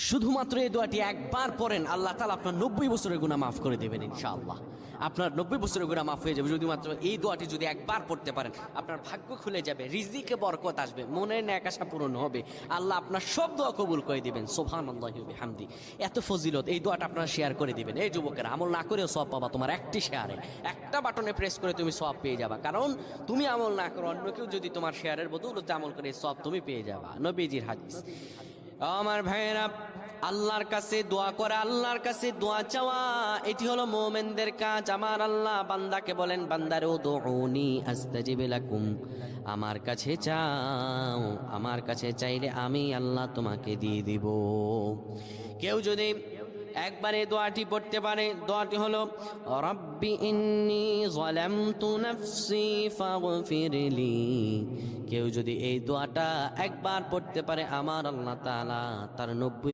শুধুমাত্র এই দোয়াটি একবার পড়েন, আল্লাহ তাআলা আপনার 90 বছরের গুনাহ মাফ করে দেবেন ইনশাআল্লাহ। আপনার 90 বছরের গুনাহ মাফ হয়ে যাবে যদি মাত্র এই দোয়াটি যদি একবার পড়তে পারেন। আপনার ভাগ্য খুলে যাবে, রিজিকে বরকত আসবে, মনের ন্যাক আশা পূরণ হবে, আল্লাহ আপনার সব দোয়া কবুল করে দিবেন। সুবহানাল্লাহি ওয়া বিহামদি। এত ফজিলত, এই দোয়াটা আপনারা শেয়ার করে দিবেন। এই যুবকেরা, আমল না করেও সওয়াব পাবা। তোমার একটি শেয়ারে, একটা বাটনে প্রেস করে তুমি সওয়াব পেয়ে যাবা। কারণ তুমি আমল না করো, অন্য কেউ যদি তোমার শেয়ারের বদৌলতে আমল করে, সওয়াব তুমি পেয়ে যাবা। নবীজির হাদিস। আমার ভাইয়েরা, আল্লাহর কাছে দোয়া করা, আল্লাহর কাছে দোয়া চাওয়া, এটি হলো মুমিনদের কাজ। আমার আল্লাহ বান্দাকে বলেন, বান্দারে উদউনি আস্তাজিব লাকুম, আমার কাছে চাও, আমার কাছে চাইলে আমি আল্লাহ তোমাকে দিয়ে দিব। কেউ যদি একবারে দোয়াটি পড়তে পারে, দোয়াটি হলো রব্বি ইন্নী যালামতু নাফসি ফাগফিরলি। কেউ যদি এই দোয়াটা একবার পড়তে পারে, আমার আল্লাহ তাআলা তার 90